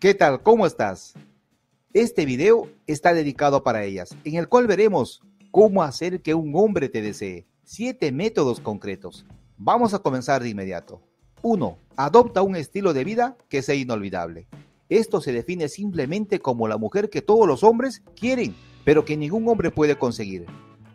¿Qué tal? ¿Cómo estás? Este video está dedicado para ellas, en el cual veremos cómo hacer que un hombre te desee. 7 métodos concretos. Vamos a comenzar de inmediato. 1. Adopta un estilo de vida que sea inolvidable. Esto se define simplemente como la mujer que todos los hombres quieren, pero que ningún hombre puede conseguir.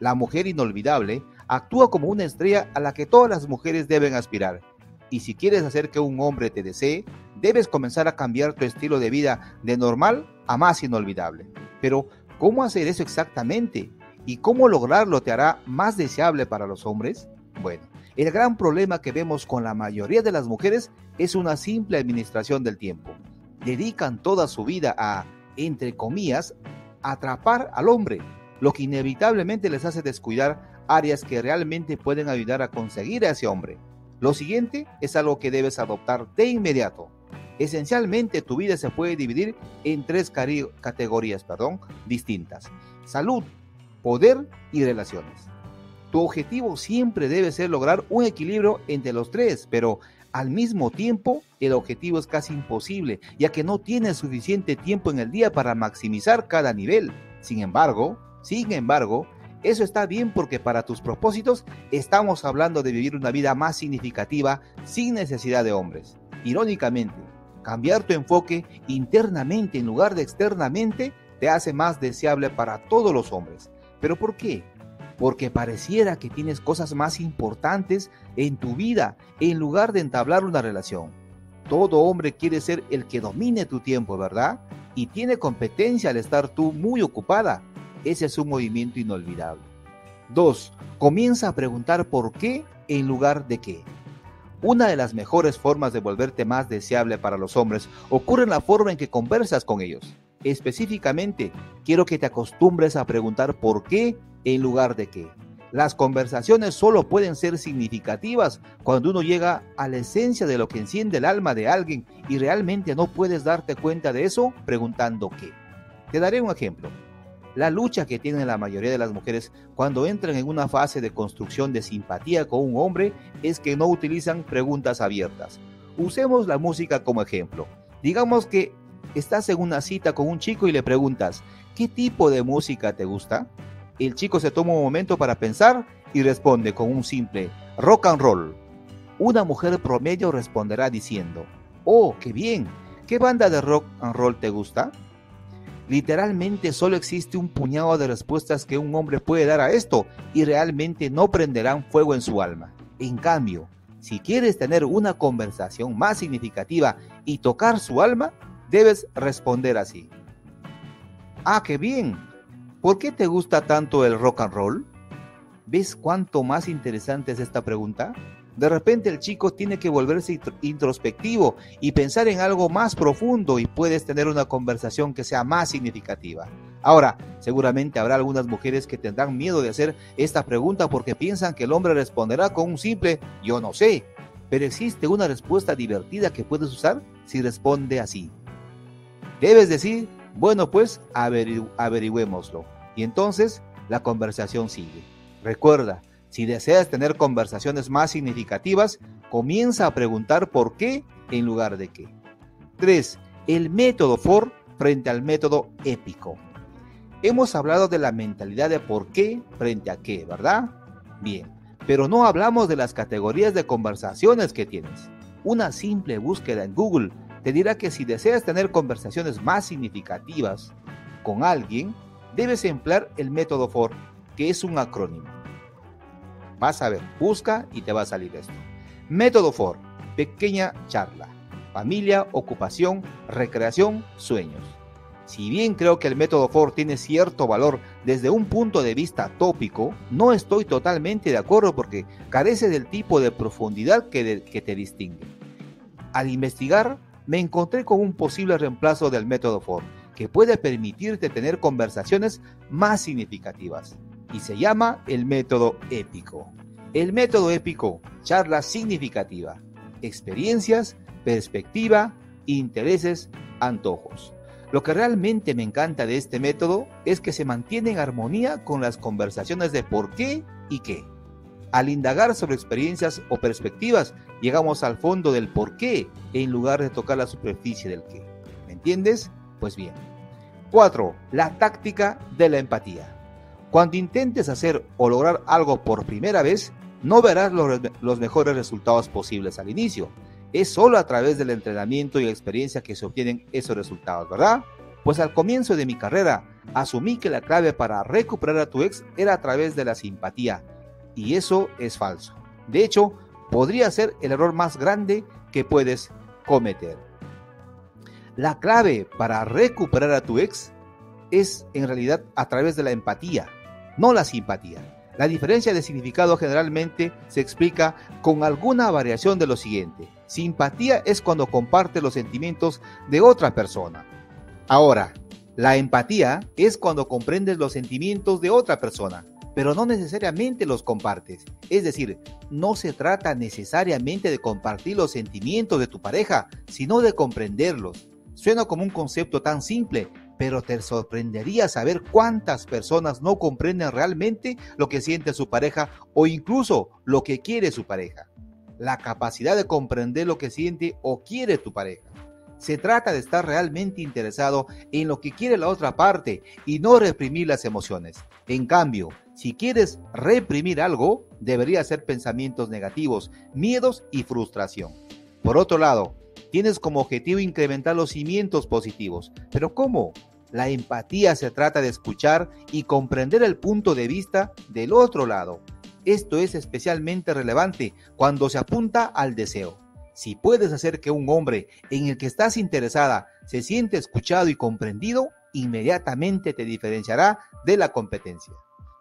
La mujer inolvidable actúa como una estrella a la que todas las mujeres deben aspirar. Y si quieres hacer que un hombre te desee, debes comenzar a cambiar tu estilo de vida de normal a más inolvidable. Pero, ¿cómo hacer eso exactamente? ¿Y cómo lograrlo te hará más deseable para los hombres? Bueno, el gran problema que vemos con la mayoría de las mujeres es una simple administración del tiempo. Dedican toda su vida a, entre comillas, atrapar al hombre, lo que inevitablemente les hace descuidar áreas que realmente pueden ayudar a conseguir a ese hombre. Lo siguiente es algo que debes adoptar de inmediato. Esencialmente, tu vida se puede dividir en 3 categorías distintas: salud, poder y relaciones. Tu objetivo siempre debe ser lograr un equilibrio entre los 3, pero al mismo tiempo el objetivo es casi imposible, ya que no tienes suficiente tiempo en el día para maximizar cada nivel. Sin embargo, eso está bien porque para tus propósitos estamos hablando de vivir una vida más significativa sin necesidad de hombres. Irónicamente, cambiar tu enfoque internamente en lugar de externamente te hace más deseable para todos los hombres. ¿Pero por qué? Porque pareciera que tienes cosas más importantes en tu vida en lugar de entablar una relación. Todo hombre quiere ser el que domine tu tiempo, ¿verdad? Y tiene competencia al estar tú muy ocupada. Ese es un movimiento inolvidable. 2. Comienza a preguntar por qué en lugar de qué. Una de las mejores formas de volverte más deseable para los hombres ocurre en la forma en que conversas con ellos. Específicamente, quiero que te acostumbres a preguntar por qué en lugar de qué. Las conversaciones solo pueden ser significativas cuando uno llega a la esencia de lo que enciende el alma de alguien y realmente no puedes darte cuenta de eso preguntando qué. Te daré un ejemplo. La lucha que tienen la mayoría de las mujeres cuando entran en una fase de construcción de simpatía con un hombre es que no utilizan preguntas abiertas. Usemos la música como ejemplo. Digamos que estás en una cita con un chico y le preguntas, ¿qué tipo de música te gusta? El chico se toma un momento para pensar y responde con un simple rock and roll. Una mujer promedio responderá diciendo, ¡oh, qué bien! ¿Qué banda de rock and roll te gusta? Literalmente solo existe un puñado de respuestas que un hombre puede dar a esto y realmente no prenderán fuego en su alma. En cambio, si quieres tener una conversación más significativa y tocar su alma, debes responder así. ¡Ah, qué bien! ¿Por qué te gusta tanto el rock and roll? ¿Ves cuánto más interesante es esta pregunta? De repente el chico tiene que volverse introspectivo y pensar en algo más profundo y puedes tener una conversación que sea más significativa. Ahora, seguramente habrá algunas mujeres que tendrán miedo de hacer esta pregunta porque piensan que el hombre responderá con un simple yo no sé, pero existe una respuesta divertida que puedes usar si responde así. Debes decir, bueno pues averigüémoslo, y entonces la conversación sigue. Recuerda, si deseas tener conversaciones más significativas, comienza a preguntar por qué en lugar de qué. 3. El método Ford frente al método épico. Hemos hablado de la mentalidad de por qué frente a qué, ¿verdad? Bien, pero no hablamos de las categorías de conversaciones que tienes. Una simple búsqueda en Google te dirá que si deseas tener conversaciones más significativas con alguien, debes emplear el método Ford, que es un acrónimo. Vas a ver, busca y te va a salir esto. Método Ford, pequeña charla, familia, ocupación, recreación, sueños. Si bien creo que el método Ford tiene cierto valor desde un punto de vista tópico, no estoy totalmente de acuerdo porque carece del tipo de profundidad que te distingue. Al investigar, me encontré con un posible reemplazo del método Ford, que puede permitirte tener conversaciones más significativas. Y se llama el método épico. El método épico, charla significativa, experiencias, perspectiva, intereses, antojos. Lo que realmente me encanta de este método es que se mantiene en armonía con las conversaciones de por qué y qué. Al indagar sobre experiencias o perspectivas, llegamos al fondo del por qué en lugar de tocar la superficie del qué. ¿Me entiendes? Pues bien. 4. La táctica de la empatía. Cuando intentes hacer o lograr algo por primera vez, no verás los mejores resultados posibles al inicio. Es solo a través del entrenamiento y la experiencia que se obtienen esos resultados, ¿verdad? Pues al comienzo de mi carrera, asumí que la clave para recuperar a tu ex era a través de la simpatía, y eso es falso. De hecho, podría ser el error más grande que puedes cometer. La clave para recuperar a tu ex es en realidad a través de la empatía, no la simpatía. La diferencia de significado generalmente se explica con alguna variación de lo siguiente. Simpatía es cuando compartes los sentimientos de otra persona. Ahora, la empatía es cuando comprendes los sentimientos de otra persona, pero no necesariamente los compartes. Es decir, no se trata necesariamente de compartir los sentimientos de tu pareja, sino de comprenderlos. Suena como un concepto tan simple, pero te sorprendería saber cuántas personas no comprenden realmente lo que siente su pareja o incluso lo que quiere su pareja. La capacidad de comprender lo que siente o quiere tu pareja. Se trata de estar realmente interesado en lo que quiere la otra parte y no reprimir las emociones. En cambio, si quieres reprimir algo, debería ser pensamientos negativos, miedos y frustración. Por otro lado, tienes como objetivo incrementar los cimientos positivos. ¿Pero cómo? La empatía se trata de escuchar y comprender el punto de vista del otro lado. Esto es especialmente relevante cuando se apunta al deseo. Si puedes hacer que un hombre en el que estás interesada se siente escuchado y comprendido, inmediatamente te diferenciará de la competencia.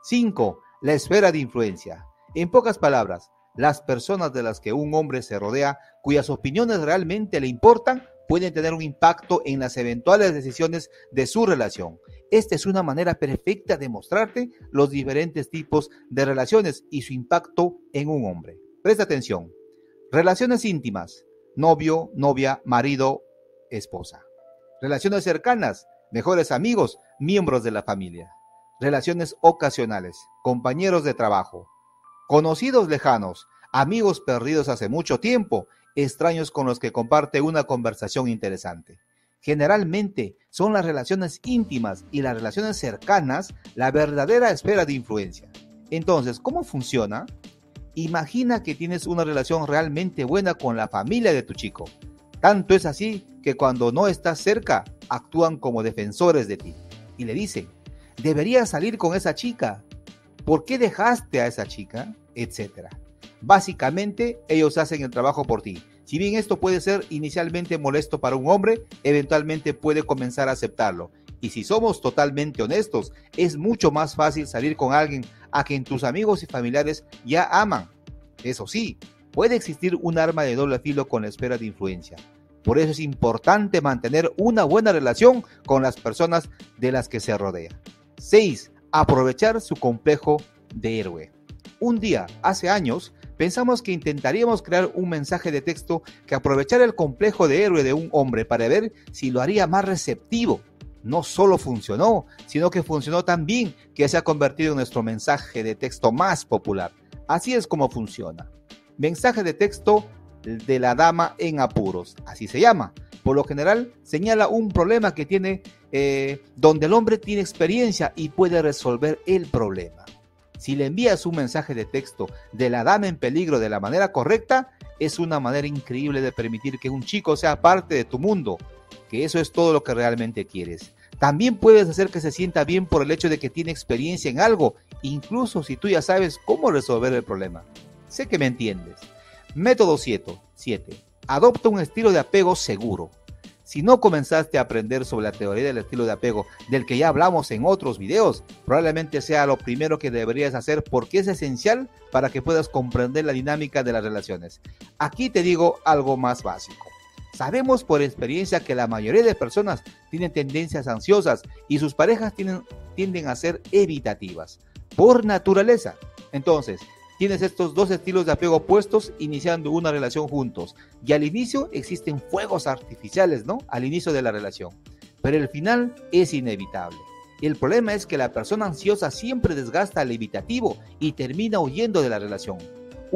5. La esfera de influencia. En pocas palabras, las personas de las que un hombre se rodea, cuyas opiniones realmente le importan, pueden tener un impacto en las eventuales decisiones de su relación. Esta es una manera perfecta de mostrarte los diferentes tipos de relaciones y su impacto en un hombre. Presta atención. Relaciones íntimas, novio, novia, marido, esposa. Relaciones cercanas, mejores amigos, miembros de la familia. Relaciones ocasionales, compañeros de trabajo. Conocidos lejanos, amigos perdidos hace mucho tiempo, extraños con los que comparte una conversación interesante. Generalmente son las relaciones íntimas y las relaciones cercanas la verdadera esfera de influencia. Entonces, ¿cómo funciona? Imagina que tienes una relación realmente buena con la familia de tu chico. Tanto es así que cuando no estás cerca, actúan como defensores de ti. Y le dicen, deberías salir con esa chica. ¿Por qué dejaste a esa chica? Etcétera. Básicamente, ellos hacen el trabajo por ti. Si bien esto puede ser inicialmente molesto para un hombre, eventualmente puede comenzar a aceptarlo. Y si somos totalmente honestos, es mucho más fácil salir con alguien a quien tus amigos y familiares ya aman. Eso sí, puede existir un arma de doble filo con la esfera de influencia. Por eso es importante mantener una buena relación con las personas de las que se rodea. 6. Aprovechar su complejo de héroe. Un día, hace años, pensamos que intentaríamos crear un mensaje de texto que aprovechara el complejo de héroe de un hombre para ver si lo haría más receptivo. No solo funcionó, sino que funcionó tan bien que se ha convertido en nuestro mensaje de texto más popular. Así es como funciona. Mensaje de texto de la dama en apuros, así se llama. Por lo general, señala un problema que tiene, donde el hombre tiene experiencia y puede resolver el problema. Si le envías un mensaje de texto de la dama en peligro de la manera correcta, es una manera increíble de permitir que un chico sea parte de tu mundo, que eso es todo lo que realmente quieres. También puedes hacer que se sienta bien por el hecho de que tiene experiencia en algo, incluso si tú ya sabes cómo resolver el problema. Sé que me entiendes. Método 7. Adopta un estilo de apego seguro. Si no comenzaste a aprender sobre la teoría del estilo de apego, del que ya hablamos en otros videos, probablemente sea lo primero que deberías hacer porque es esencial para que puedas comprender la dinámica de las relaciones. Aquí te digo algo más básico. Sabemos por experiencia que la mayoría de personas tienen tendencias ansiosas y sus parejas tienden a ser evitativas, por naturaleza. Entonces, tienes estos dos estilos de apego opuestos iniciando una relación juntos. Y al inicio existen fuegos artificiales, ¿no? Al inicio de la relación. Pero el final es inevitable. El problema es que la persona ansiosa siempre desgasta al evitativo y termina huyendo de la relación.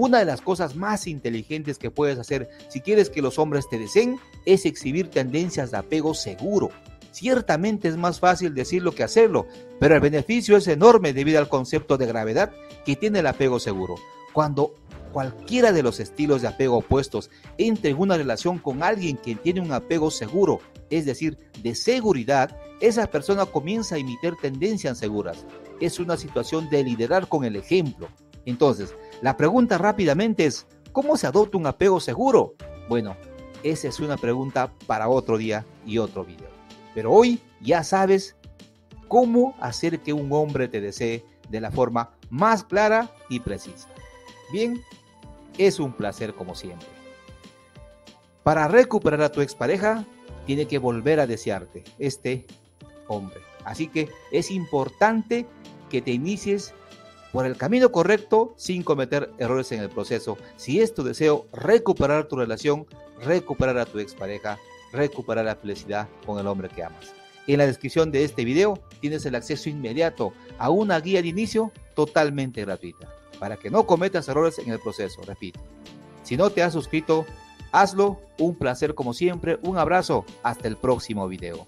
Una de las cosas más inteligentes que puedes hacer si quieres que los hombres te deseen es exhibir tendencias de apego seguro. Ciertamente es más fácil decirlo que hacerlo, pero el beneficio es enorme debido al concepto de gravedad que tiene el apego seguro. Cuando cualquiera de los estilos de apego opuestos entre en una relación con alguien que tiene un apego seguro, es decir, de seguridad, esa persona comienza a emitir tendencias seguras. Es una situación de liderar con el ejemplo. Entonces, la pregunta rápidamente es, ¿cómo se adopta un apego seguro? Bueno, esa es una pregunta para otro día y otro video. Pero hoy ya sabes cómo hacer que un hombre te desee de la forma más clara y precisa. Bien, es un placer como siempre. Para recuperar a tu expareja, tiene que volver a desearte este hombre. Así que es importante que te inicies por el camino correcto sin cometer errores en el proceso. Si es tu deseo recuperar tu relación, recuperar a tu expareja, recuperar la felicidad con el hombre que amas. En la descripción de este video tienes el acceso inmediato a una guía de inicio totalmente gratuita para que no cometas errores en el proceso. Repito, si no te has suscrito, hazlo. Un placer como siempre. Un abrazo. Hasta el próximo video.